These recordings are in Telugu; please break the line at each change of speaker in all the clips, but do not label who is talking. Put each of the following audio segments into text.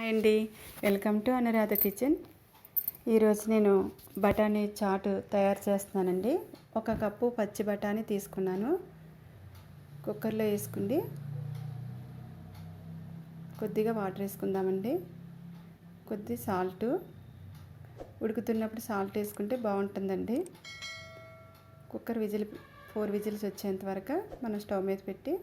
హాయ్ అండి, వెల్కమ్ టు అనురాధ కిచెన్. ఈరోజు నేను బఠానీ చాట్ తయారు చేస్తున్నానండి. 1 కప్పు పచ్చి బఠానీ తీసుకున్నాను. కుక్కర్లో వేసుకుండి కొద్దిగా వాటర్ వేసుకుందామండి. కొద్ది సాల్ట్, ఉడుకుతున్నప్పుడు సాల్ట్ వేసుకుంటే బాగుంటుందండి. కుక్కర్ 4 విజిల్స్ వచ్చేంత వరకు మనం స్టవ్ మీద పెట్టి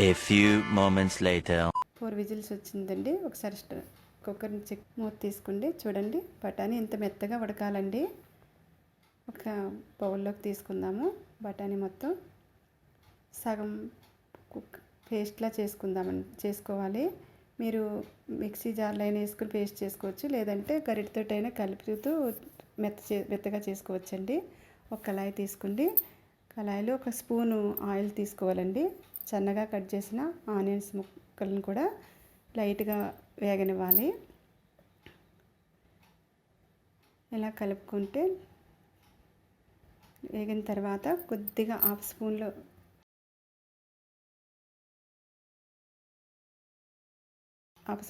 A few moments later
4 whistles వచ్చిందండి. ఒకసారి కుక్కర్ని మూత తీసుకోండి. చూడండి, బఠానీ ఇంత మెత్తగా ఉడకాలండి. ఒక బౌల్లోకి తీసుకుందాము. బఠానీ మొత్తం సగం పేస్ట్లా చేసుకోవాలి. మీరు మిక్సీ జార్లో అయినా వేసుకుని పేస్ట్ చేసుకోవచ్చు, లేదంటే గరిటెతోటైనా కలుపుతూ మెత్తగా చేసుకోవచ్చండి. ఒక కళాయి తీసుకోండి. కళాయిలో 1 స్పూను ఆయిల్ తీసుకోవాలండి. సన్నగా కట్ చేసిన ఆనియన్స్ ముక్కలను కూడా లైట్గా వేగనివ్వాలి. ఇలా కలుపుకుంటే వేగిన తర్వాత కొద్దిగా హాఫ్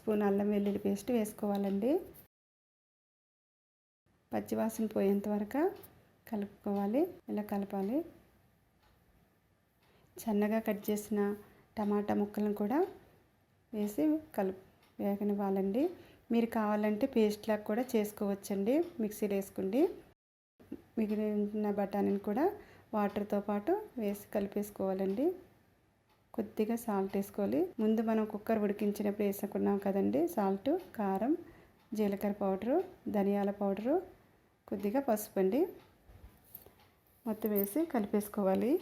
స్పూన్ అల్లం వెల్లుల్లి పేస్ట్ వేసుకోవాలండి. పచ్చివాసన పోయేంత వరకు కలుపుకోవాలి. ఇలా కలపాలి. సన్నగా కట్ చేసిన టమాటా ముక్కలను కూడా వేసి వేగనివ్వాలండి. మీరు కావాలంటే పేస్ట్లా కూడా చేసుకోవచ్చండి. మిక్సీలో వేసుకోండి. మిగిలిన బఠానీని కూడా వాటర్తో పాటు వేసి కలిపేసుకోవాలండి. కొద్దిగా సాల్ట్ వేసుకోవాలి. ముందు మనం కుక్కర్ ఉడికించినప్పుడు వేసుకున్నాం కదండి. సాల్ట్, కారం, జీలకర్ర పౌడరు, ధనియాల పౌడరు, కొద్దిగా పసుపు అండి. మొత్తం వేసి కలిపేసుకోవాలి.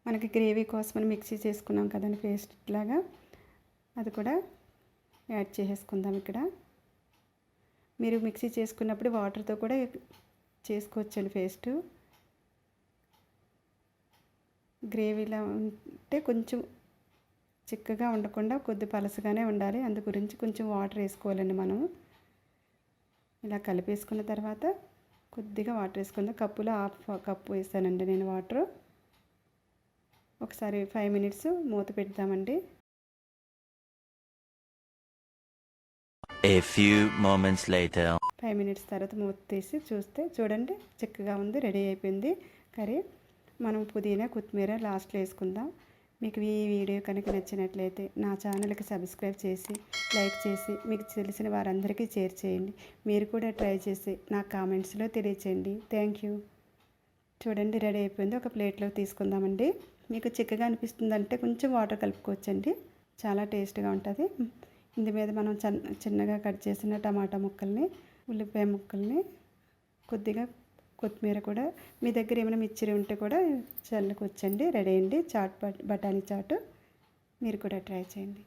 మనకి గ్రేవీ కోసమని మిక్సీ చేసుకున్నాం కదండి పేస్ట్ లాగా, అది కూడా యాడ్ చేసేసుకుందాం. ఇక్కడ మీరు మిక్సీ చేసుకున్నప్పుడు వాటర్తో కూడా చేసుకోవచ్చండి. పేస్ట్ గ్రేవీలా ఉంటే కొంచెం చిక్కగా ఉండకుండా కొద్ది పలసగానే ఉండాలి. అందు గురించి కొంచెం వాటర్ వేసుకోవాలండి మనం. ఇలా కలిపేసుకున్న తర్వాత కొద్దిగా వాటర్ వేసుకుందాం. కప్పులో 1/2 కప్పు వేసానండి నేను వాటరు. ఒకసారి 5 మినిట్స్ మూత పెడదామండి.
A few moments later
5 minutes తర్వాత మూత తీసి చూస్తే చూడండి, చిక్కగా ఉంది. రెడీ అయిపోయింది కర్రీ. మనం పుదీనా, కొత్తిమీర లాస్ట్లో వేసుకుందాం. మీకు ఈ వీడియో కనుక నచ్చినట్లయితే నా ఛానల్కి సబ్స్క్రైబ్ చేసి, లైక్ చేసి, మీకు తెలిసిన వారందరికీ షేర్ చేయండి. మీరు కూడా ట్రై చేసి నా కామెంట్స్లో తెలియచేయండి. Thank you. చూడండి, రెడీ అయిపోయింది. ఒక ప్లేట్లో తీసుకుందామండి. మీకు చిక్కగా అనిపిస్తుందంటే కొంచెం వాటర్ కలుపుకోవచ్చండి. చాలా టేస్ట్గా ఉంటుంది. ఇందు మీద మనం చిన్నగా కట్ చేసిన టమాటా ముక్కల్ని, ఉల్లిపాయ ముక్కల్ని, కొద్దిగా కొత్తిమీర కూడా, మీ దగ్గర ఏమైనా మిర్చి ఉంటే కూడా చల్లుకొచ్చండి. రెడీ అయ్యింది బఠానీ చాట్. మీరు కూడా ట్రై చేయండి.